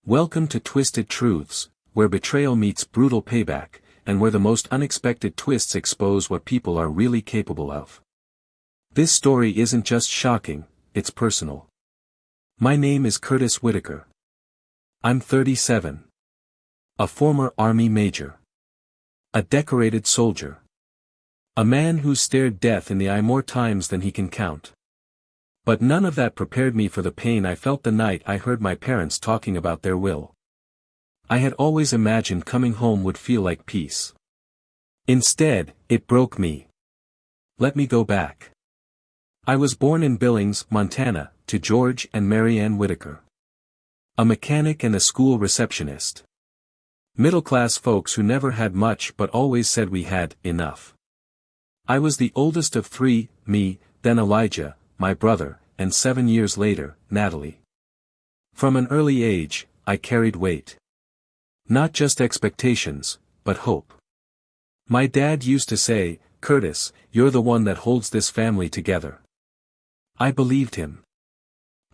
Welcome to Twisted Truths, where betrayal meets brutal payback, and where the most unexpected twists expose what people are really capable of. This story isn't just shocking, it's personal. My name is Curtis Whitaker. I'm 37. A former Army major. A decorated soldier. A man who's stared death in the eye more times than he can count. But none of that prepared me for the pain I felt the night I heard my parents talking about their will. I had always imagined coming home would feel like peace. Instead, it broke me. Let me go back. I was born in Billings, Montana, to George and Mary Ann Whitaker. A mechanic and a school receptionist. Middle-class folks who never had much but always said we had enough. I was the oldest of three, me, then Elijah, my brother, and 7 years later, Natalie. From an early age, I carried weight. Not just expectations, but hope. My dad used to say, "Curtis, you're the one that holds this family together." I believed him.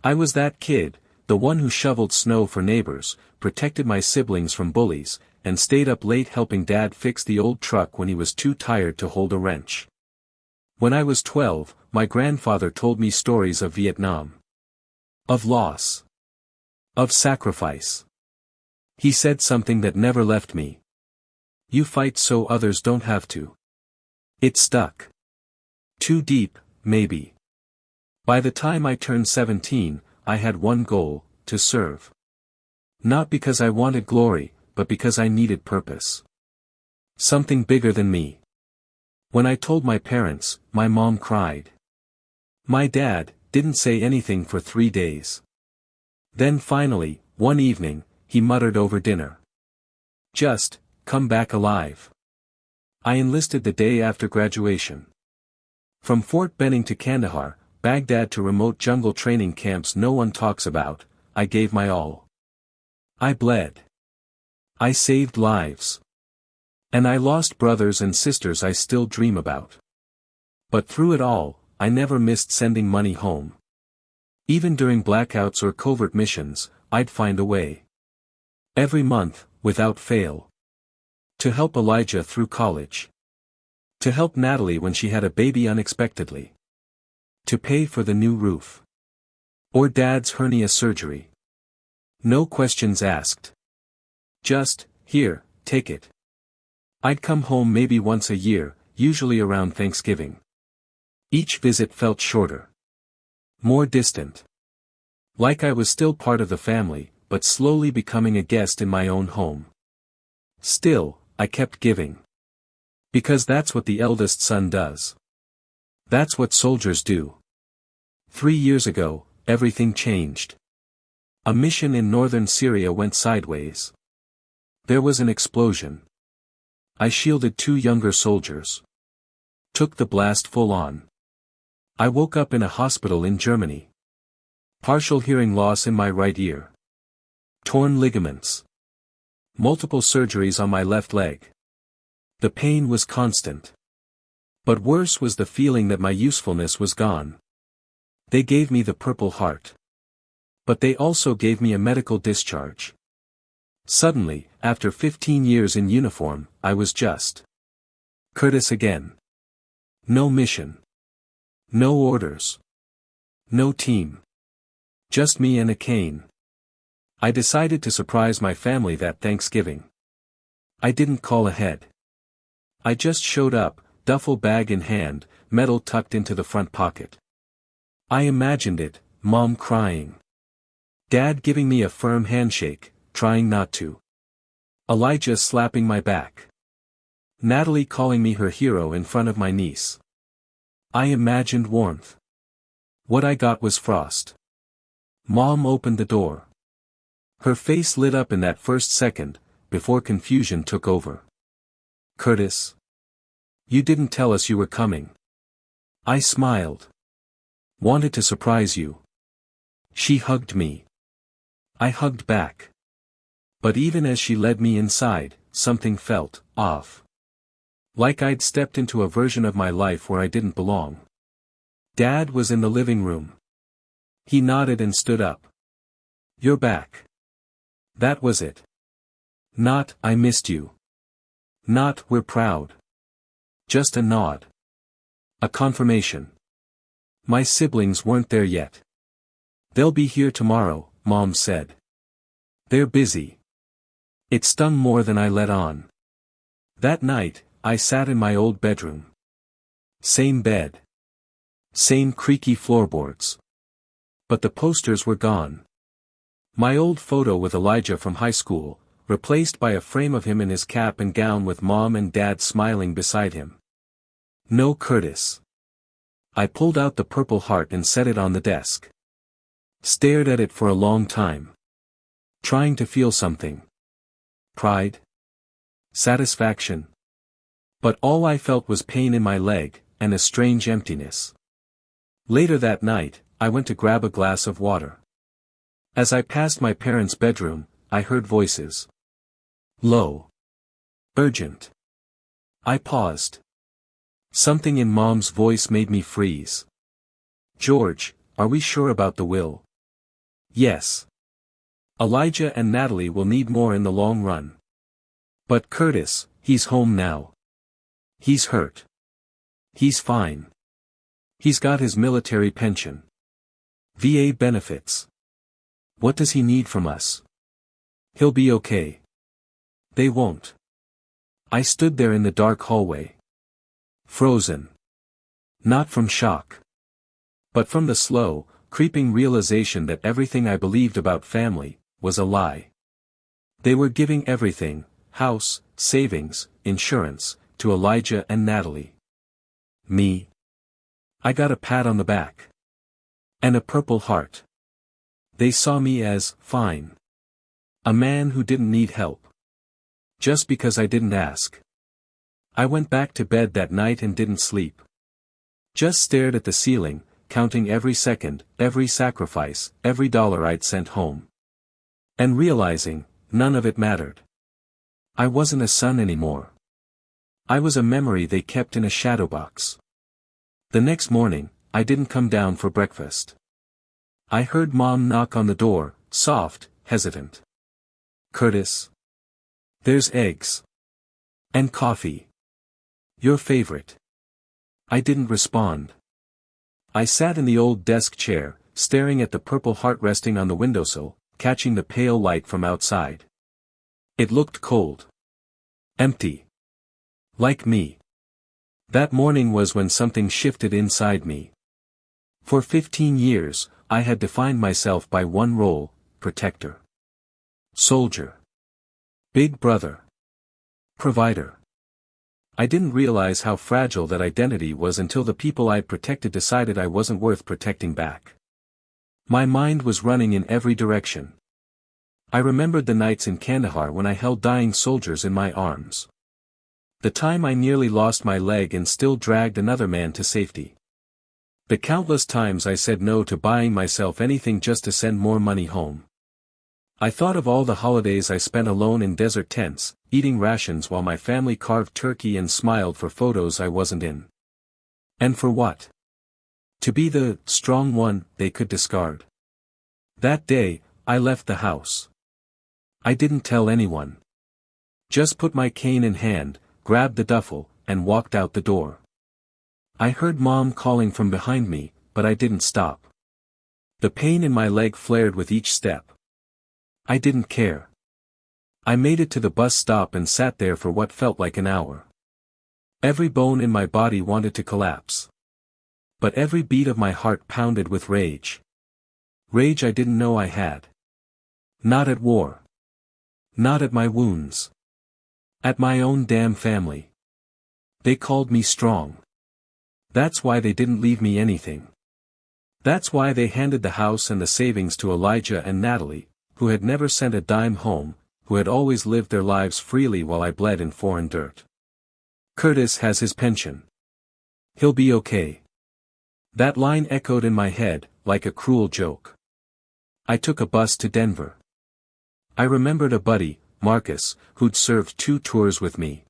I was that kid, the one who shoveled snow for neighbors, protected my siblings from bullies, and stayed up late helping Dad fix the old truck when he was too tired to hold a wrench. When I was 12, my grandfather told me stories of Vietnam. Of loss. Of sacrifice. He said something that never left me. You fight so others don't have to. It stuck. Too deep, maybe. By the time I turned 17, I had one goal, to serve. Not because I wanted glory, but because I needed purpose. Something bigger than me. When I told my parents, my mom cried. My dad didn't say anything for 3 days. Then finally, one evening, he muttered over dinner. "Just, come back alive." I enlisted the day after graduation. From Fort Benning to Kandahar, Baghdad to remote jungle training camps no one talks about, I gave my all. I bled. I saved lives. And I lost brothers and sisters I still dream about. But through it all, I never missed sending money home. Even during blackouts or covert missions, I'd find a way. Every month, without fail. To help Elijah through college. To help Natalie when she had a baby unexpectedly. To pay for the new roof. Or Dad's hernia surgery. No questions asked. Just, "Here, take it." I'd come home maybe once a year, usually around Thanksgiving. Each visit felt shorter. More distant. Like I was still part of the family, but slowly becoming a guest in my own home. Still, I kept giving. Because that's what the eldest son does. That's what soldiers do. 3 years ago, everything changed. A mission in northern Syria went sideways. There was an explosion. I shielded 2 younger soldiers. Took the blast full on. I woke up in a hospital in Germany. Partial hearing loss in my right ear. Torn ligaments. Multiple surgeries on my left leg. The pain was constant. But worse was the feeling that my usefulness was gone. They gave me the Purple Heart. But they also gave me a medical discharge. Suddenly, after 15 years in uniform, I was just Curtis again. No mission. No orders. No team. Just me and a cane. I decided to surprise my family that Thanksgiving. I didn't call ahead. I just showed up, duffel bag in hand, medal tucked into the front pocket. I imagined it, Mom crying. Dad giving me a firm handshake, trying not to. Elijah slapping my back. Natalie calling me her hero in front of my niece. I imagined warmth. What I got was frost. Mom opened the door. Her face lit up in that first second, before confusion took over. "Curtis. You didn't tell us you were coming." I smiled. "Wanted to surprise you." She hugged me. I hugged back. But even as she led me inside, something felt off. Like I'd stepped into a version of my life where I didn't belong. Dad was in the living room. He nodded and stood up. "You're back." That was it. Not, "I missed you." Not, "We're proud." Just a nod. A confirmation. My siblings weren't there yet. "They'll be here tomorrow," Mom said. "They're busy." It stung more than I let on. That night, I sat in my old bedroom. Same bed. Same creaky floorboards. But the posters were gone. My old photo with Elijah from high school, replaced by a frame of him in his cap and gown with Mom and Dad smiling beside him. No Curtis. I pulled out the Purple Heart and set it on the desk. Stared at it for a long time. Trying to feel something. Pride? Satisfaction? But all I felt was pain in my leg, and a strange emptiness. Later that night, I went to grab a glass of water. As I passed my parents' bedroom, I heard voices. Low. Urgent. I paused. Something in Mom's voice made me freeze. "George, are we sure about the will?" "Yes. Elijah and Natalie will need more in the long run." "But Curtis, he's home now. He's hurt. He's fine. He's got his military pension. VA benefits. What does he need from us? He'll be okay." "They won't." I stood there in the dark hallway. Frozen. Not from shock. But from the slow, creeping realization that everything I believed about family was a lie. They were giving everything, house, savings, insurance, to Elijah and Natalie. Me? I got a pat on the back. And a Purple Heart. They saw me as fine. A man who didn't need help. Just because I didn't ask. I went back to bed that night and didn't sleep. Just stared at the ceiling, counting every second, every sacrifice, every dollar I'd sent home. And realizing, none of it mattered. I wasn't a son anymore. I was a memory they kept in a shadow box. The next morning, I didn't come down for breakfast. I heard Mom knock on the door, soft, hesitant. "Curtis? There's eggs. And coffee. Your favorite." I didn't respond. I sat in the old desk chair, staring at the Purple Heart resting on the windowsill, catching the pale light from outside. It looked cold. Empty. Like me. That morning was when something shifted inside me. For 15 years, I had defined myself by one role: protector. Soldier. Big brother. Provider. I didn't realize how fragile that identity was until the people I'd protected decided I wasn't worth protecting back. My mind was running in every direction. I remembered the nights in Kandahar when I held dying soldiers in my arms. The time I nearly lost my leg and still dragged another man to safety. The countless times I said no to buying myself anything just to send more money home. I thought of all the holidays I spent alone in desert tents, eating rations while my family carved turkey and smiled for photos I wasn't in. And for what? To be the strong one they could discard. That day, I left the house. I didn't tell anyone. Just put my cane in hand, grabbed the duffel, and walked out the door. I heard Mom calling from behind me, but I didn't stop. The pain in my leg flared with each step. I didn't care. I made it to the bus stop and sat there for what felt like an hour. Every bone in my body wanted to collapse. But every beat of my heart pounded with rage. Rage I didn't know I had. Not at war. Not at my wounds. At my own damn family. They called me strong. That's why they didn't leave me anything. That's why they handed the house and the savings to Elijah and Natalie, who had never sent a dime home, who had always lived their lives freely while I bled in foreign dirt. "Curtis has his pension. He'll be okay." That line echoed in my head, like a cruel joke. I took a bus to Denver. I remembered a buddy, Marcus, who'd served 2 tours with me.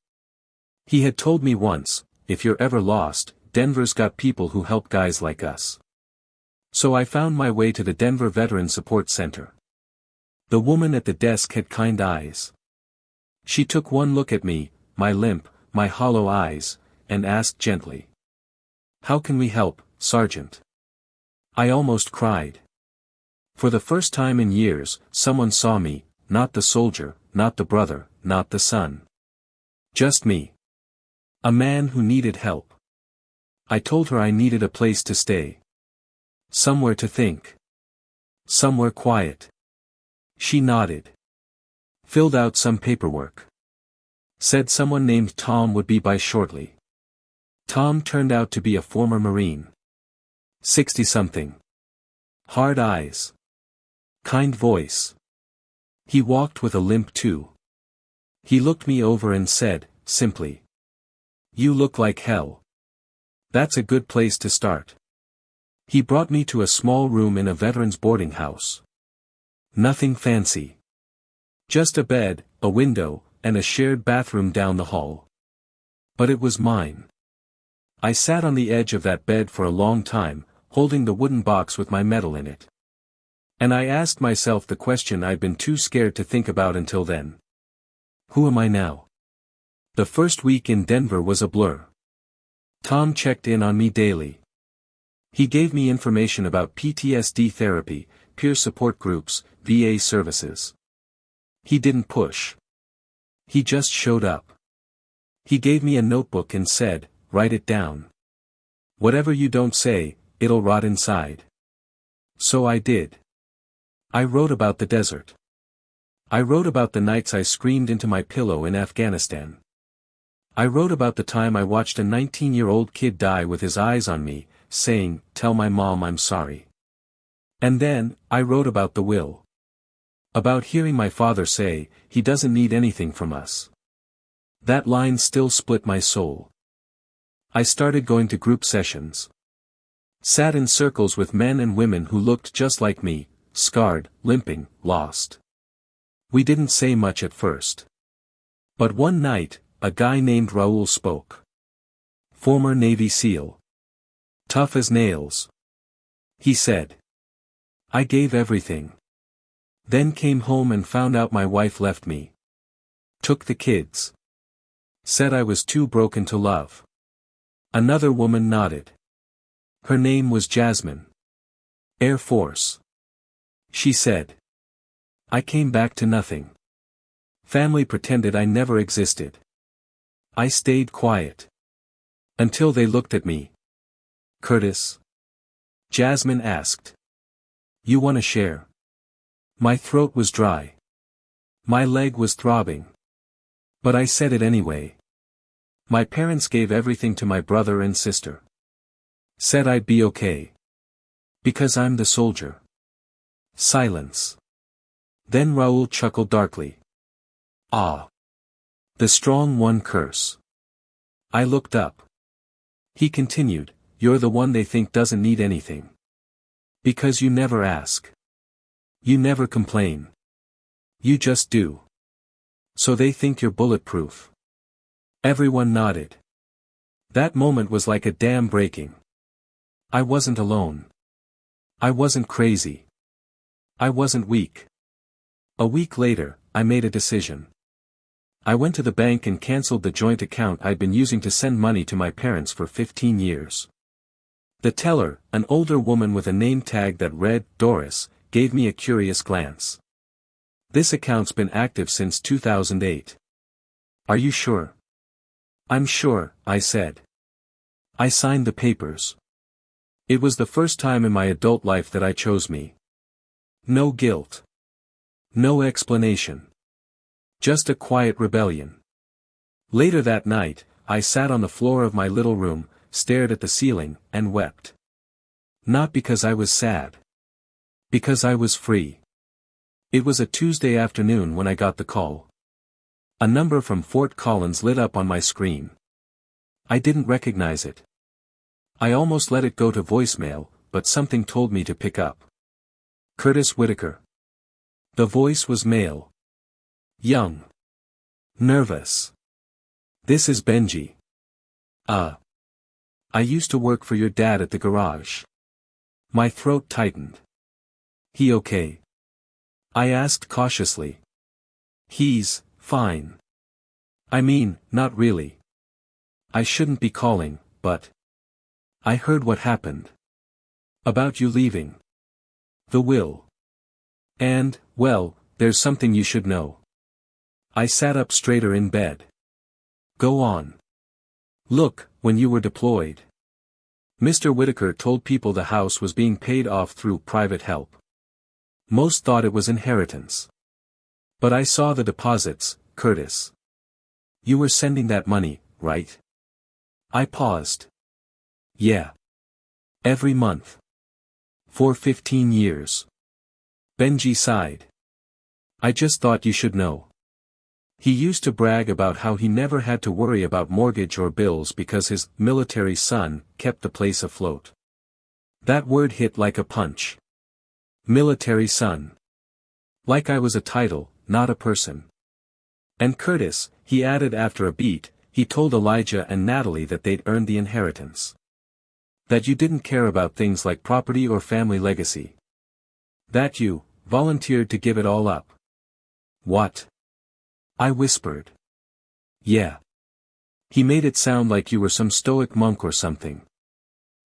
He had told me once, "If you're ever lost, Denver's got people who help guys like us." So I found my way to the Denver Veteran Support Center. The woman at the desk had kind eyes. She took one look at me, my limp, my hollow eyes, and asked gently. "How can we help, Sergeant?" I almost cried. For the first time in years, someone saw me, not the soldier, not the brother, not the son. Just me. A man who needed help. I told her I needed a place to stay. Somewhere to think. Somewhere quiet. She nodded. Filled out some paperwork. Said someone named Tom would be by shortly. Tom turned out to be a former Marine. 60-something. Hard eyes. Kind voice. He walked with a limp too. He looked me over and said, simply. "You look like hell. That's a good place to start." He brought me to a small room in a veterans boarding house. Nothing fancy. Just a bed, a window, and a shared bathroom down the hall. But it was mine. I sat on the edge of that bed for a long time, holding the wooden box with my medal in it. And I asked myself the question I'd been too scared to think about until then. Who am I now? The first week in Denver was a blur. Tom checked in on me daily. He gave me information about PTSD therapy, peer support groups, VA services. He didn't push. He just showed up. He gave me a notebook and said, "Write it down. Whatever you don't say, it'll rot inside." So I did. I wrote about the desert. I wrote about the nights I screamed into my pillow in Afghanistan. I wrote about the time I watched a 19-year-old kid die with his eyes on me, saying, "Tell my mom I'm sorry." And then, I wrote about the will. About hearing my father say, "He doesn't need anything from us." That line still split my soul. I started going to group sessions. Sat in circles with men and women who looked just like me, scarred, limping, lost. We didn't say much at first. But one night, a guy named Raoul spoke. Former Navy SEAL. Tough as nails. He said. I gave everything. Then came home and found out my wife left me. Took the kids. Said I was too broken to love. Another woman nodded. Her name was Jasmine. Air Force. She said. I came back to nothing. Family pretended I never existed. I stayed quiet. Until they looked at me. Curtis? Jasmine asked. You wanna share? My throat was dry. My leg was throbbing. But I said it anyway. My parents gave everything to my brother and sister. Said I'd be okay. Because I'm the soldier. Silence. Then Raoul chuckled darkly. Ah. The strong one curse. I looked up. He continued, you're the one they think doesn't need anything. Because you never ask. You never complain. You just do. So they think you're bulletproof. Everyone nodded. That moment was like a dam breaking. I wasn't alone. I wasn't crazy. I wasn't weak. A week later, I made a decision. I went to the bank and canceled the joint account I'd been using to send money to my parents for 15 years. The teller, an older woman with a name tag that read, Doris, gave me a curious glance. This account's been active since 2008. Are you sure? I'm sure, I said. I signed the papers. It was the first time in my adult life that I chose me. No guilt. No explanation. Just a quiet rebellion. Later that night, I sat on the floor of my little room, stared at the ceiling, and wept. Not because I was sad. Because I was free. It was a Tuesday afternoon when I got the call. A number from Fort Collins lit up on my screen. I didn't recognize it. I almost let it go to voicemail, but something told me to pick up. Curtis Whitaker. The voice was male. Young. Nervous. This is Benji. I used to work for your dad at the garage. My throat tightened. He okay? I asked cautiously. He's fine. I mean, not really. I shouldn't be calling, but I heard what happened. About you leaving. The will. And, well, there's something you should know. I sat up straighter in bed. Go on. Look, when you were deployed, Mr. Whitaker told people the house was being paid off through private help. Most thought it was inheritance. But I saw the deposits, Curtis. You were sending that money, right? I paused. Yeah. Every month. For 15 years. Benji sighed. I just thought you should know. He used to brag about how he never had to worry about mortgage or bills because his military son kept the place afloat. That word hit like a punch. Military son. Like I was a title, not a person. And Curtis, he added after a beat, he told Elijah and Natalie that they'd earned the inheritance. That you didn't care about things like property or family legacy. That you volunteered to give it all up. What? I whispered. Yeah. He made it sound like you were some stoic monk or something.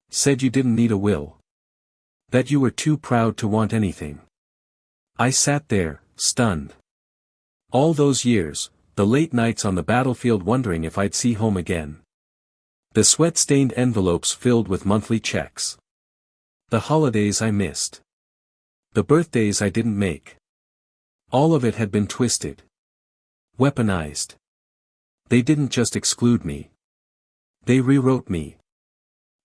Said you didn't need a will. That you were too proud to want anything. I sat there, stunned. All those years, the late nights on the battlefield wondering if I'd see home again. The sweat-stained envelopes filled with monthly checks. The holidays I missed. The birthdays I didn't make. All of it had been twisted. Weaponized. They didn't just exclude me. They rewrote me.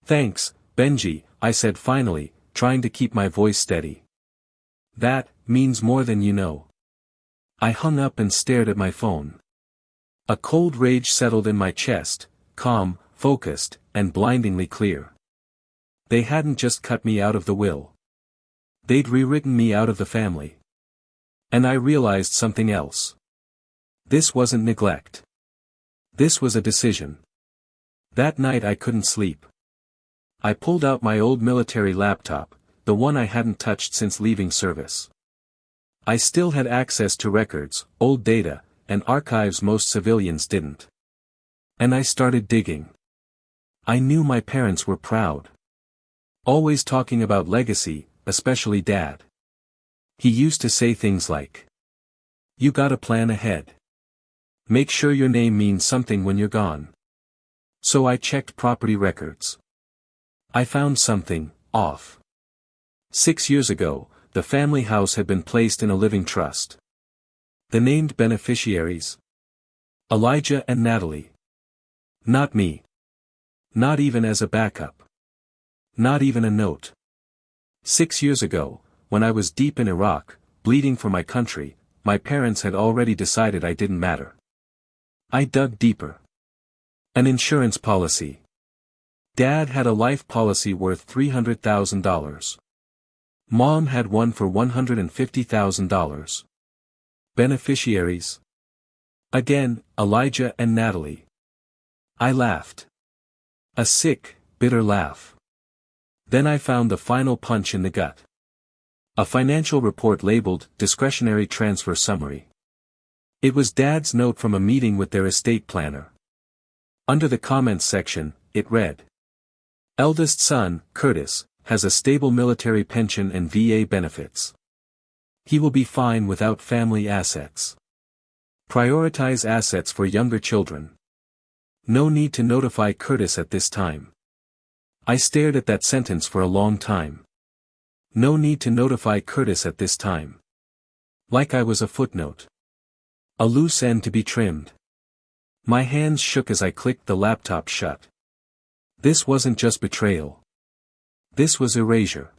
Thanks, Benji, I said finally, trying to keep my voice steady. That means more than you know. I hung up and stared at my phone. A cold rage settled in my chest, calm, focused, and blindingly clear. They hadn't just cut me out of the will. They'd rewritten me out of the family. And I realized something else. This wasn't neglect. This was a decision. That night I couldn't sleep. I pulled out my old military laptop, the one I hadn't touched since leaving service. I still had access to records, old data, and archives most civilians didn't. And I started digging. I knew my parents were proud. Always talking about legacy, especially Dad. He used to say things like, "You gotta plan ahead. Make sure your name means something when you're gone." So I checked property records. I found something off. 6 years ago, the family house had been placed in a living trust. The named beneficiaries? Elijah and Natalie. Not me. Not even as a backup. Not even a note. 6 years ago, when I was deep in Iraq, bleeding for my country, my parents had already decided I didn't matter. I dug deeper. An insurance policy. Dad had a life policy worth $300,000. Mom had one for $150,000. Beneficiaries? Again, Elijah and Natalie. I laughed. A sick, bitter laugh. Then I found the final punch in the gut. A financial report labeled Discretionary Transfer Summary. It was Dad's note from a meeting with their estate planner. Under the comments section, it read, "Eldest son, Curtis, has a stable military pension and VA benefits. He will be fine without family assets. Prioritize assets for younger children. No need to notify Curtis at this time." I stared at that sentence for a long time. No need to notify Curtis at this time. Like I was a footnote. A loose end to be trimmed. My hands shook as I clicked the laptop shut. This wasn't just betrayal. This was erasure.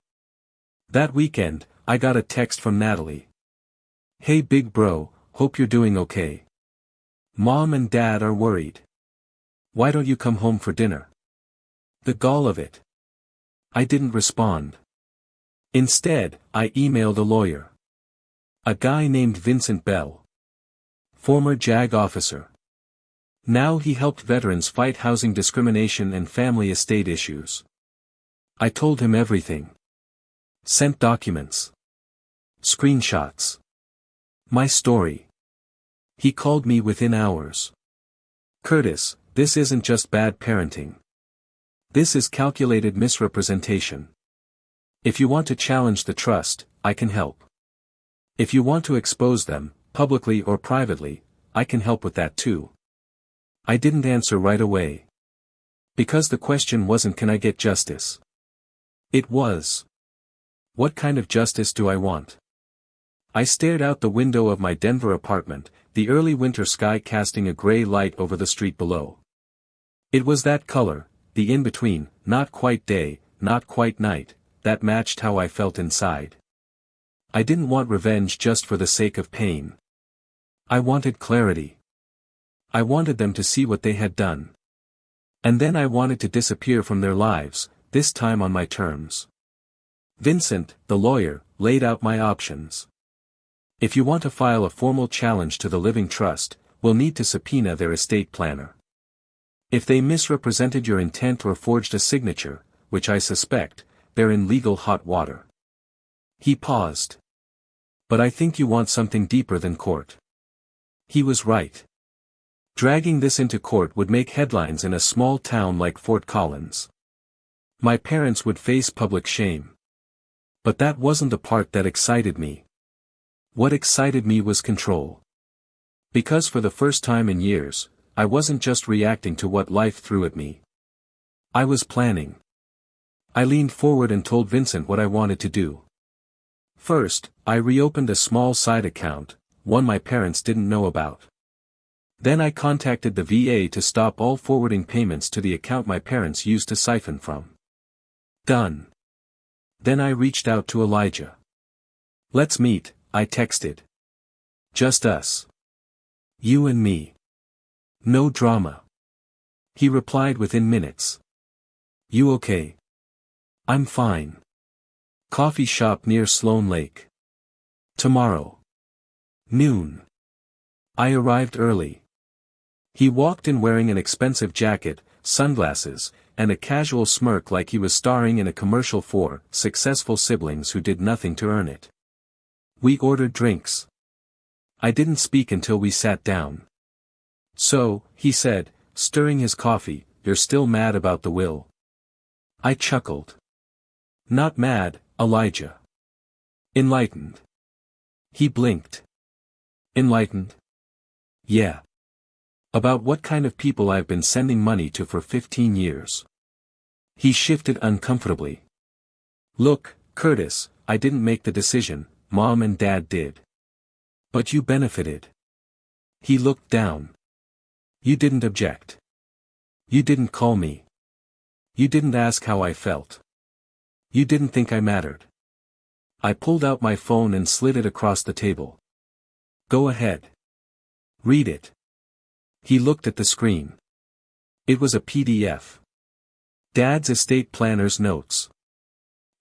That weekend, I got a text from Natalie. "Hey big bro, hope you're doing okay. Mom and Dad are worried. Why don't you come home for dinner?" The gall of it. I didn't respond. Instead, I emailed a lawyer. A guy named Vincent Bell. Former JAG officer. Now he helped veterans fight housing discrimination and family estate issues. I told him everything. Sent documents. Screenshots. My story. He called me within hours. Curtis, this isn't just bad parenting. This is calculated misrepresentation. If you want to challenge the trust, I can help. If you want to expose them, publicly or privately, I can help with that too. I didn't answer right away. Because the question wasn't can I get justice? It was. What kind of justice do I want? I stared out the window of my Denver apartment, the early winter sky casting a gray light over the street below. It was that color, the in-between, not quite day, not quite night, that matched how I felt inside. I didn't want revenge just for the sake of pain. I wanted clarity. I wanted them to see what they had done. And then I wanted to disappear from their lives, this time on my terms. Vincent, the lawyer, laid out my options. If you want to file a formal challenge to the living trust, we'll need to subpoena their estate planner. If they misrepresented your intent or forged a signature, which I suspect, they're in legal hot water. He paused. But I think you want something deeper than court. He was right. Dragging this into court would make headlines in a small town like Fort Collins. My parents would face public shame. But that wasn't the part that excited me. What excited me was control. Because for the first time in years, I wasn't just reacting to what life threw at me. I was planning. I leaned forward and told Vincent what I wanted to do. First, I reopened a small side account, one my parents didn't know about. Then I contacted the VA to stop all forwarding payments to the account my parents used to siphon from. Done. Then I reached out to Elijah. Let's meet, I texted. Just us. You and me. No drama. He replied within minutes. You okay? I'm fine. Coffee shop near Sloan Lake. Tomorrow. Noon. I arrived early. He walked in wearing an expensive jacket, sunglasses, and a casual smirk like he was starring in a commercial for successful siblings who did nothing to earn it. We ordered drinks. I didn't speak until we sat down. So, he said, stirring his coffee, you're still mad about the will. I chuckled. Not mad, Elijah. Enlightened. He blinked. Enlightened? Yeah. About what kind of people I've been sending money to for 15 years. He shifted uncomfortably. Look, Curtis, I didn't make the decision, Mom and Dad did. But you benefited. He looked down. You didn't object. You didn't call me. You didn't ask how I felt. You didn't think I mattered. I pulled out my phone and slid it across the table. Go ahead. Read it. He looked at the screen. It was a PDF. Dad's estate planner's notes.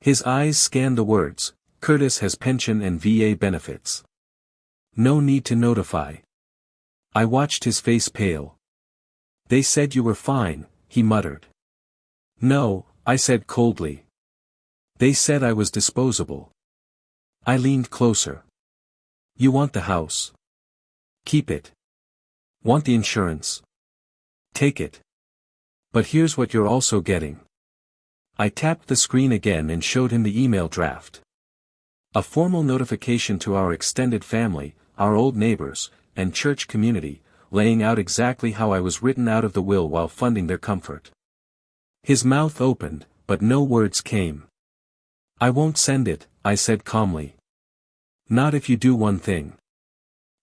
His eyes scanned the words, Curtis has pension and VA benefits. No need to notify. I watched his face pale. They said you were fine, he muttered. No, I said coldly. They said I was disposable. I leaned closer. You want the house? Keep it. Want the insurance? Take it. But here's what you're also getting. I tapped the screen again and showed him the email draft. A formal notification to our extended family, our old neighbors, and church community, laying out exactly how I was written out of the will while funding their comfort. His mouth opened, but no words came. I won't send it, I said calmly. Not if you do one thing.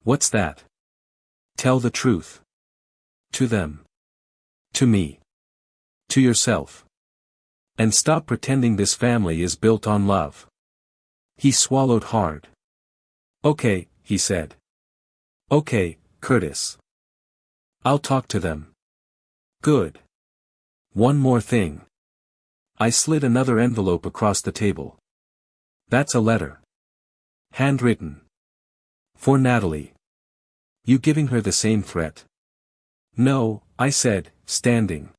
What's that? Tell the truth. To them. To me. To yourself. And stop pretending this family is built on love. He swallowed hard. Okay, he said. Okay, Curtis. I'll talk to them. Good. One more thing. I slid another envelope across the table. That's a letter. Handwritten. For Natalie. You giving her the same threat? No, I said, standing.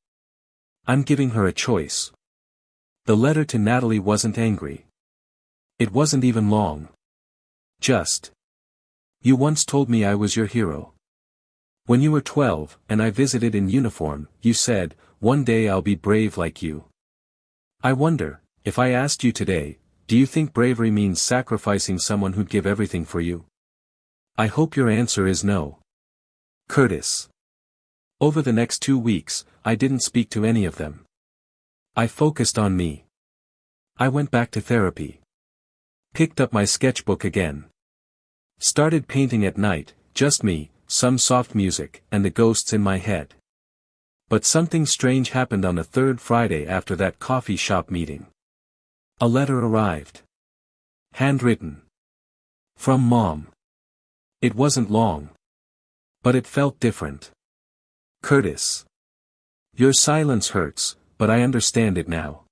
I'm giving her a choice. The letter to Natalie wasn't angry. It wasn't even long. Just. You once told me I was your hero. When you were 12, and I visited in uniform, you said, "One day I'll be brave like you." I wonder, if I asked you today, do you think bravery means sacrificing someone who'd give everything for you? I hope your answer is no. Curtis. Over the next 2 weeks, I didn't speak to any of them. I focused on me. I went back to therapy. Picked up my sketchbook again. Started painting at night, just me, some soft music, and the ghosts in my head. But something strange happened on the third Friday after that coffee shop meeting. A letter arrived. Handwritten. From Mom. It wasn't long. But it felt different. Curtis. Your silence hurts, but I understand it now.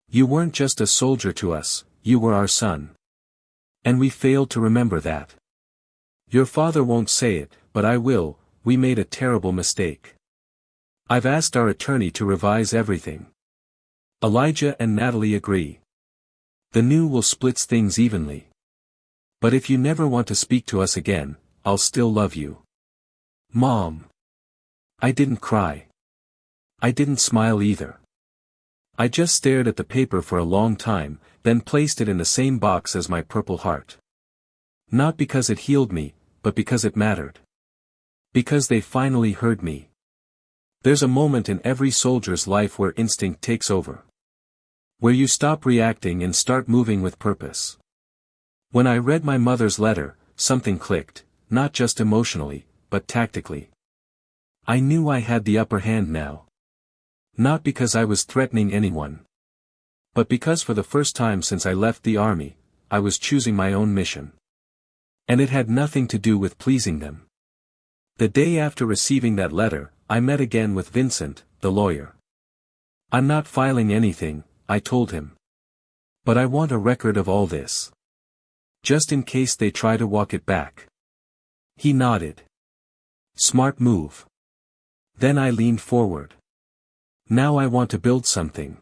You weren't just a soldier to us, you were our son. And we failed to remember that. Your father won't say it, but I will. We made a terrible mistake. I've asked our attorney to revise everything. Elijah and Natalie agree. The new will split things evenly. But if you never want to speak to us again, I'll still love you. Mom. I didn't cry. I didn't smile either. I just stared at the paper for a long time, then placed it in the same box as my Purple Heart. Not because it healed me, but because it mattered. Because they finally heard me. There's a moment in every soldier's life where instinct takes over. Where you stop reacting and start moving with purpose. When I read my mother's letter, something clicked, not just emotionally, but tactically. I knew I had the upper hand now. Not because I was threatening anyone. But because for the first time since I left the army, I was choosing my own mission. And it had nothing to do with pleasing them. The day after receiving that letter, I met again with Vincent, the lawyer. I'm not filing anything, I told him. But I want a record of all this. Just in case they try to walk it back. He nodded. Smart move. Then I leaned forward. Now I want to build something.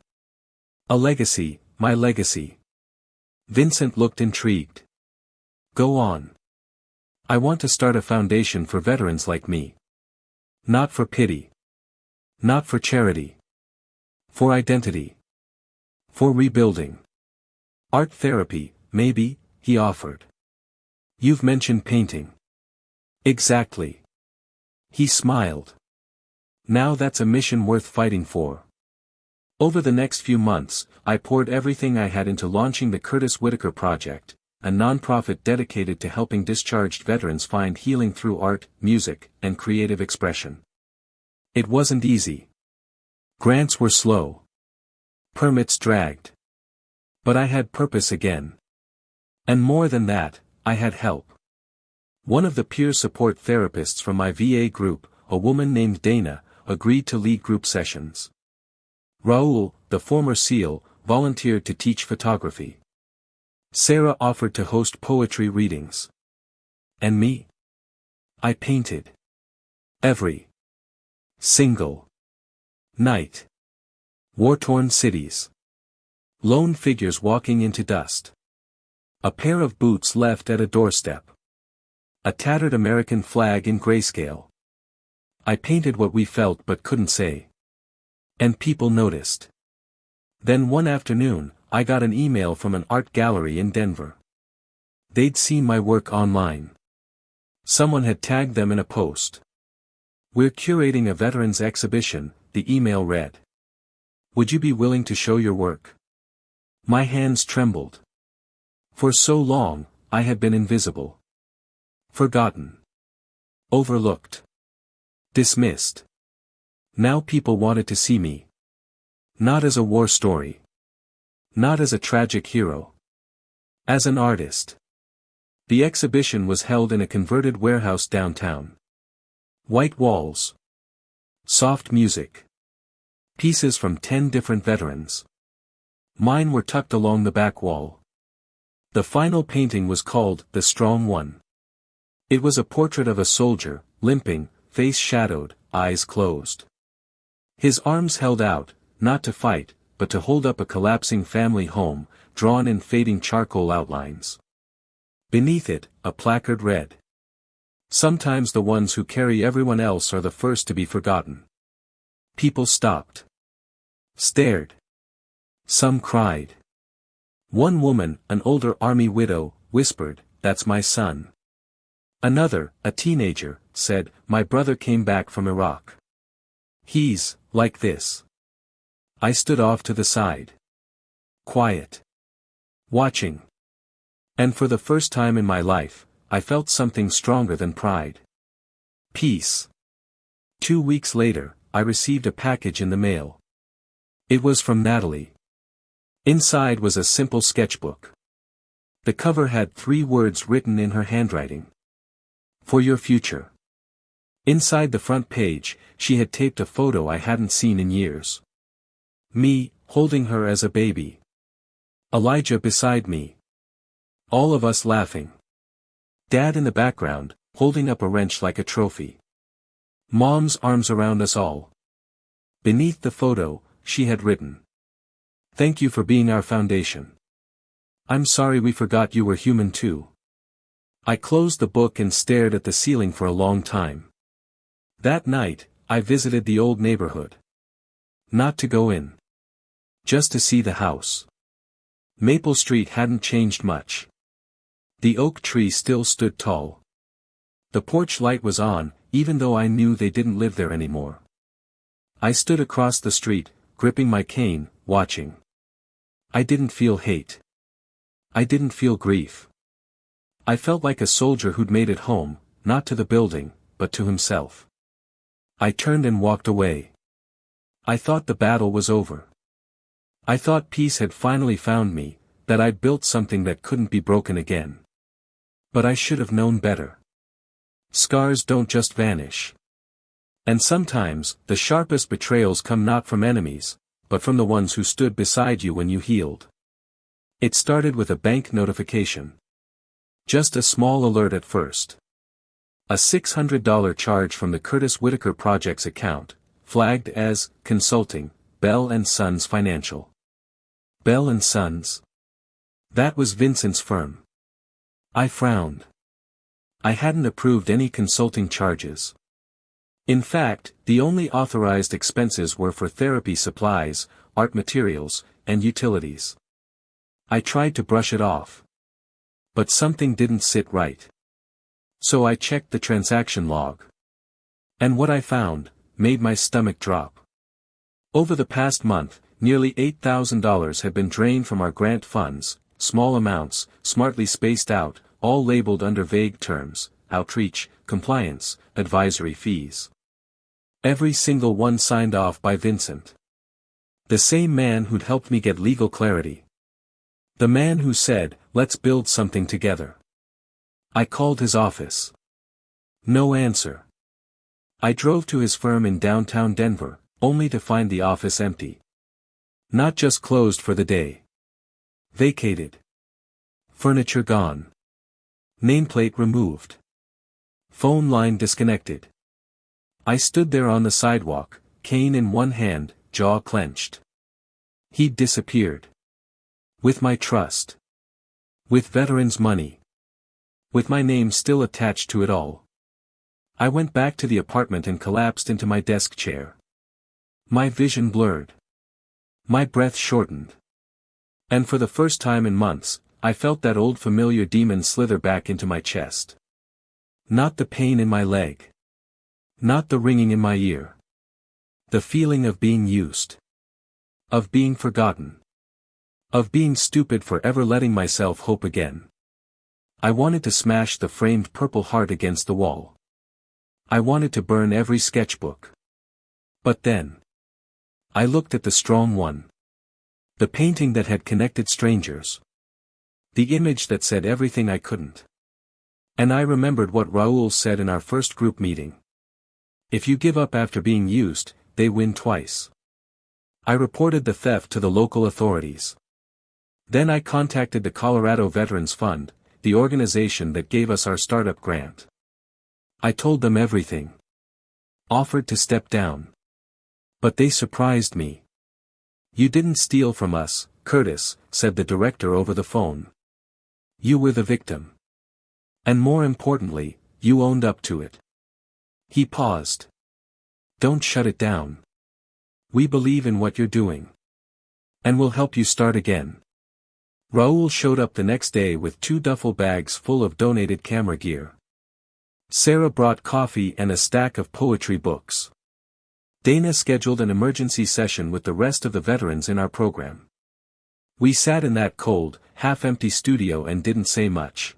A legacy, my legacy. Vincent looked intrigued. Go on. I want to start a foundation for veterans like me. Not for pity. Not for charity. For identity. For rebuilding. Art therapy, maybe, he offered. You've mentioned painting. Exactly. He smiled. Now that's a mission worth fighting for. Over the next few months, I poured everything I had into launching the Curtis Whitaker Project, a nonprofit dedicated to helping discharged veterans find healing through art, music, and creative expression. It wasn't easy. Grants were slow. Permits dragged. But I had purpose again. And more than that, I had help. One of the peer support therapists from my VA group, a woman named Dana, agreed to lead group sessions. Raul, the former SEAL, volunteered to teach photography. Sarah offered to host poetry readings. And me? I painted. Every single night. War-torn cities. Lone figures walking into dust. A pair of boots left at a doorstep. A tattered American flag in grayscale. I painted what we felt but couldn't say. And people noticed. Then one afternoon, I got an email from an art gallery in Denver. They'd seen my work online. Someone had tagged them in a post. We're curating a veterans exhibition, the email read. Would you be willing to show your work? My hands trembled. For so long, I had been invisible. Forgotten. Overlooked. Dismissed. Now people wanted to see me. Not as a war story. Not as a tragic hero. As an artist. The exhibition was held in a converted warehouse downtown. White walls. Soft music. Pieces from 10 different veterans. Mine were tucked along the back wall. The final painting was called The Strong One. It was a portrait of a soldier, limping, face shadowed, eyes closed. His arms held out, not to fight, but to hold up a collapsing family home, drawn in fading charcoal outlines. Beneath it, a placard read. Sometimes the ones who carry everyone else are the first to be forgotten. People stopped. Stared. Some cried. One woman, an older army widow, whispered, "That's my son." Another, a teenager, said, "My brother came back from Iraq. He's, like this." I stood off to the side. Quiet. Watching. And for the first time in my life, I felt something stronger than pride. Peace. 2 weeks later, I received a package in the mail. It was from Natalie. Inside was a simple sketchbook. The cover had 3 words written in her handwriting. "For your future." Inside the front page, she had taped a photo I hadn't seen in years. Me, holding her as a baby. Elijah beside me. All of us laughing. Dad in the background, holding up a wrench like a trophy. Mom's arms around us all. Beneath the photo, she had written, "Thank you for being our foundation. I'm sorry we forgot you were human too." I closed the book and stared at the ceiling for a long time. That night, I visited the old neighborhood. Not to go in. Just to see the house. Maple Street hadn't changed much. The oak tree still stood tall. The porch light was on, even though I knew they didn't live there anymore. I stood across the street, gripping my cane, watching. I didn't feel hate. I didn't feel grief. I felt like a soldier who'd made it home, not to the building, but to himself. I turned and walked away. I thought the battle was over. I thought peace had finally found me, that I'd built something that couldn't be broken again. But I should have known better. Scars don't just vanish. And sometimes, the sharpest betrayals come not from enemies, but from the ones who stood beside you when you healed. It started with a bank notification. Just a small alert at first. A $600 charge from the Curtis Whitaker Project's account, flagged as, consulting, Bell & Sons Financial. Bell & Sons? That was Vincent's firm. I frowned. I hadn't approved any consulting charges. In fact, the only authorized expenses were for therapy supplies, art materials, and utilities. I tried to brush it off. But something didn't sit right. So I checked the transaction log. And what I found, made my stomach drop. Over the past month, nearly $8,000 had been drained from our grant funds, small amounts, smartly spaced out, all labeled under vague terms, outreach, compliance, advisory fees. Every single one signed off by Vincent. The same man who'd helped me get legal clarity. The man who said, "Let's build something together." I called his office. No answer. I drove to his firm in downtown Denver, only to find the office empty. Not just closed for the day. Vacated. Furniture gone. Nameplate removed. Phone line disconnected. I stood there on the sidewalk, cane in one hand, jaw clenched. He'd disappeared. With my trust. With veterans' money. With my name still attached to it all. I went back to the apartment and collapsed into my desk chair. My vision blurred. My breath shortened. And for the first time in months, I felt that old familiar demon slither back into my chest. Not the pain in my leg. Not the ringing in my ear. The feeling of being used. Of being forgotten. Of being stupid for ever letting myself hope again. I wanted to smash the framed purple heart against the wall. I wanted to burn every sketchbook. But then. I looked at the strong one. The painting that had connected strangers. The image that said everything I couldn't. And I remembered what Raoul said in our first group meeting. If you give up after being used, they win twice. I reported the theft to the local authorities. Then I contacted the Colorado Veterans Fund, the organization that gave us our startup grant. I told them everything. Offered to step down. But they surprised me. "You didn't steal from us, Curtis," said the director over the phone. "You were the victim. And more importantly, You owned up to it. He paused. Don't shut it down. We believe in what you're doing. And we'll help you start again. Raoul showed up the next day with 2 duffel bags full of donated camera gear. Sarah brought coffee and a stack of poetry books. Dana scheduled an emergency session with the rest of the veterans in our program. We sat in that cold, half-empty studio and didn't say much.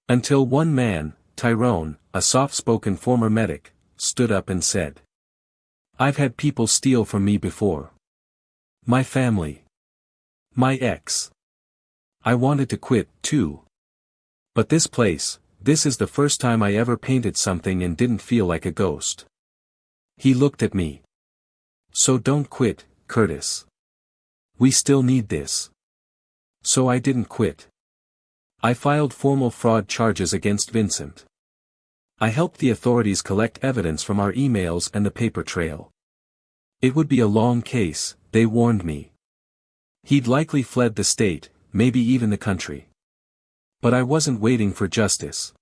Until one man, Tyrone, a soft-spoken former medic, stood up and said, "I've had people steal from me before. My family. My ex. I wanted to quit, too. But this place, this is the first time I ever painted something and didn't feel like a ghost." He looked at me. "So don't quit, Curtis. We still need this." So I didn't quit. I filed formal fraud charges against Vincent. I helped the authorities collect evidence from our emails and the paper trail. It would be a long case, they warned me. He'd likely fled the state, maybe even the country. But I wasn't waiting for justice.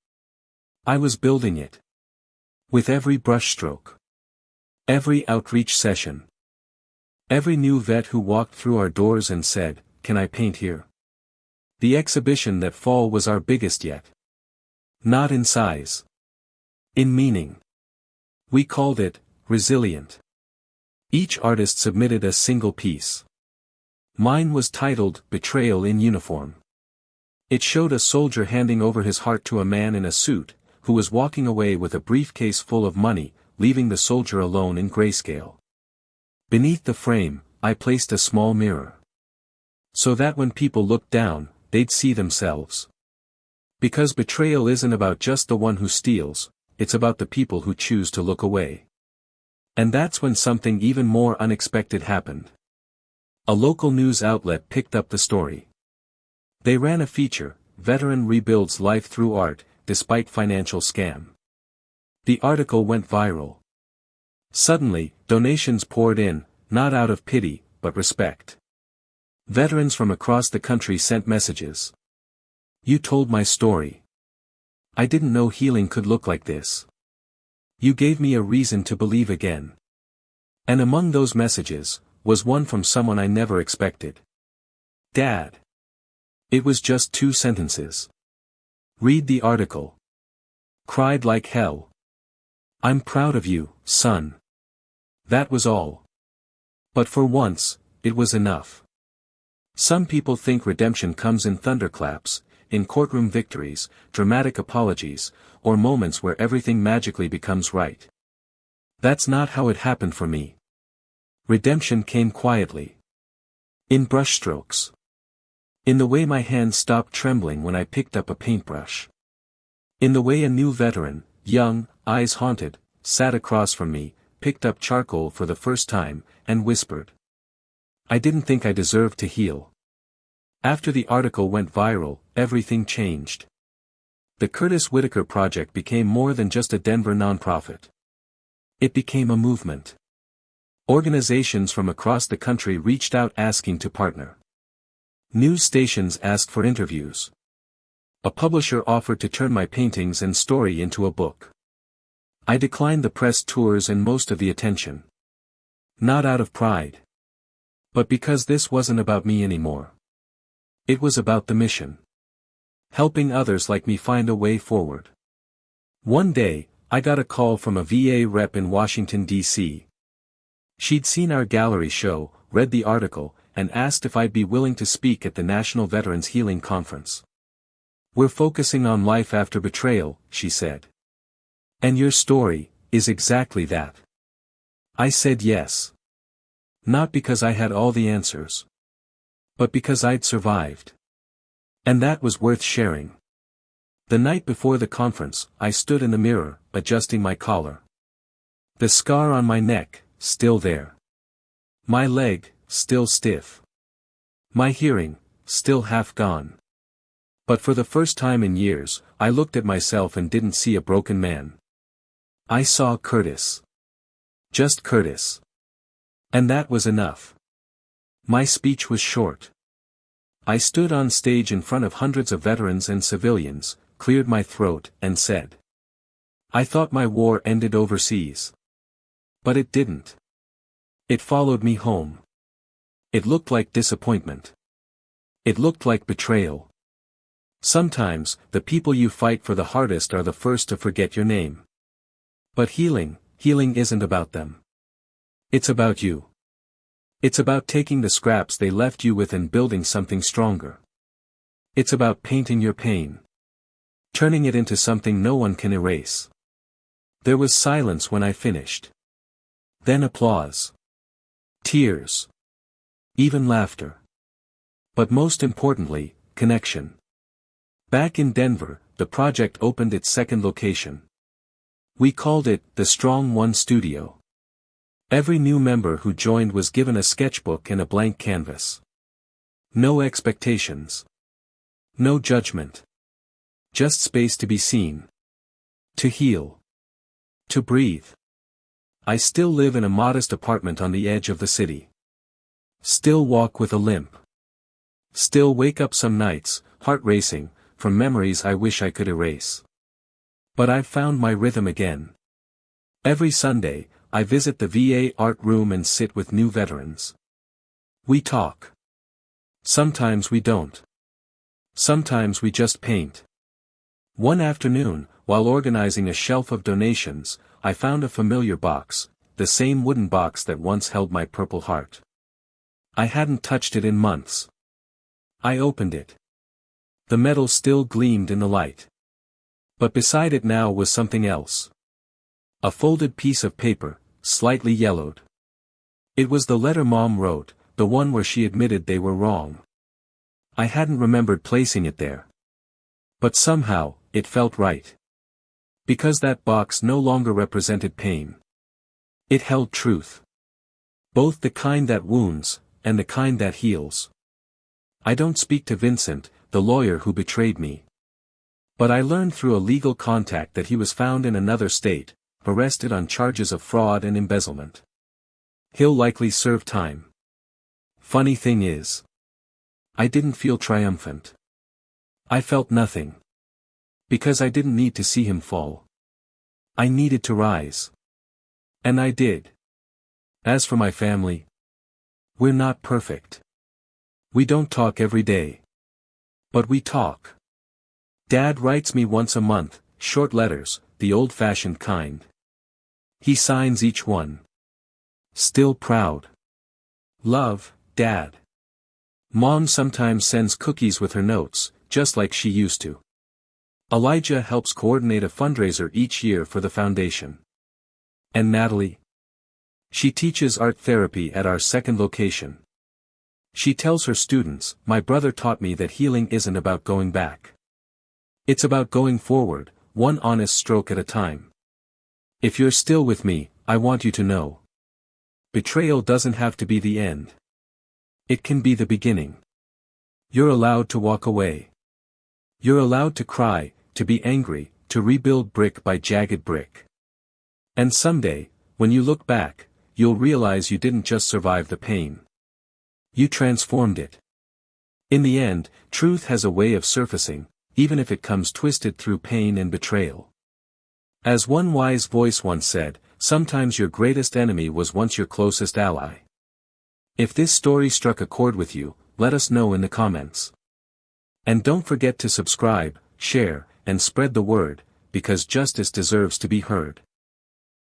I was building it. With every brushstroke. Every outreach session. Every new vet who walked through our doors and said, "Can I paint here?" The exhibition that fall was our biggest yet. Not in size. In meaning. We called it, Resilient. Each artist submitted a single piece. Mine was titled, Betrayal in Uniform. It showed a soldier handing over his heart to a man in a suit, who was walking away with a briefcase full of money, leaving the soldier alone in grayscale. Beneath the frame, I placed a small mirror. So that when people looked down, they'd see themselves. Because betrayal isn't about just the one who steals, it's about the people who choose to look away. And that's when something even more unexpected happened. A local news outlet picked up the story. They ran a feature, "Veteran Rebuilds Life Through Art, Despite Financial Scam." The article went viral. Suddenly, donations poured in, not out of pity, but respect. Veterans from across the country sent messages. "You told my story. I didn't know healing could look like this. You gave me a reason to believe again." And among those messages, was one from someone I never expected. "Dad." It was just 2 sentences. "Read the article. Cried like hell. I'm proud of you, son." That was all. But for once, it was enough. Some people think redemption comes in thunderclaps, in courtroom victories, dramatic apologies, or moments where everything magically becomes right. That's not how it happened for me. Redemption came quietly. In brushstrokes. In the way my hands stopped trembling when I picked up a paintbrush. In the way a new veteran, young, eyes haunted, sat across from me, picked up charcoal for the first time, and whispered. I didn't think I deserved to heal. After the article went viral, everything changed. The Curtis Whitaker Project became more than just a Denver nonprofit. It became a movement. Organizations from across the country reached out asking to partner. News stations asked for interviews. A publisher offered to turn my paintings and story into a book. I declined the press tours and most of the attention. Not out of pride. But because this wasn't about me anymore. It was about the mission. Helping others like me find a way forward. One day, I got a call from a VA rep in Washington, D.C. She'd seen our gallery show, read the article, and asked if I'd be willing to speak at the National Veterans Healing Conference. We're focusing on life after betrayal, she said. And your story is exactly that. I said yes. Not because I had all the answers. But because I'd survived. And that was worth sharing. The night before the conference, I stood in the mirror, adjusting my collar. The scar on my neck, still there. My leg, still stiff. My hearing, still half gone. But for the first time in years, I looked at myself and didn't see a broken man. I saw Curtis. Just Curtis. And that was enough. My speech was short. I stood on stage in front of hundreds of veterans and civilians, cleared my throat, and said, I thought my war ended overseas. But it didn't. It followed me home. It looked like disappointment. It looked like betrayal. Sometimes, the people you fight for the hardest are the first to forget your name. But healing isn't about them. It's about you. It's about taking the scraps they left you with and building something stronger. It's about painting your pain. Turning it into something no one can erase. There was silence when I finished. Then applause. Tears. Even laughter. But most importantly, connection. Back in Denver, the project opened its second location. We called it the Strong One Studio. Every new member who joined was given a sketchbook and a blank canvas. No expectations. No judgment. Just space to be seen. To heal. To breathe. I still live in a modest apartment on the edge of the city. Still walk with a limp. Still wake up some nights, heart racing, from memories I wish I could erase. But I've found my rhythm again. Every Sunday, I visit the VA art room and sit with new veterans. We talk. Sometimes we don't. Sometimes we just paint. One afternoon, while organizing a shelf of donations, I found a familiar box, the same wooden box that once held my Purple Heart. I hadn't touched it in months. I opened it. The metal still gleamed in the light. But beside it now was something else. A folded piece of paper, slightly yellowed. It was the letter Mom wrote, the one where she admitted they were wrong. I hadn't remembered placing it there. But somehow, it felt right. Because that box no longer represented pain. It held truth. Both the kind that wounds, and the kind that heals. I don't speak to Vincent, the lawyer who betrayed me. But I learned through a legal contact that he was found in another state, arrested on charges of fraud and embezzlement. He'll likely serve time. Funny thing is, I didn't feel triumphant. I felt nothing. Because I didn't need to see him fall. I needed to rise. And I did. As for my family, we're not perfect. We don't talk every day. But we talk. Dad writes me once a month, short letters, the old-fashioned kind. He signs each one. Still proud. Love, Dad. Mom sometimes sends cookies with her notes, just like she used to. Elijah helps coordinate a fundraiser each year for the foundation. And Natalie? She teaches art therapy at our second location. She tells her students, my brother taught me that healing isn't about going back. It's about going forward, one honest stroke at a time. If you're still with me, I want you to know. Betrayal doesn't have to be the end. It can be the beginning. You're allowed to walk away. You're allowed to cry, to be angry, to rebuild brick by jagged brick. And someday, when you look back, you'll realize you didn't just survive the pain. You transformed it. In the end, truth has a way of surfacing, even if it comes twisted through pain and betrayal. As one wise voice once said, sometimes your greatest enemy was once your closest ally. If this story struck a chord with you, let us know in the comments. And don't forget to subscribe, share, and spread the word, because justice deserves to be heard.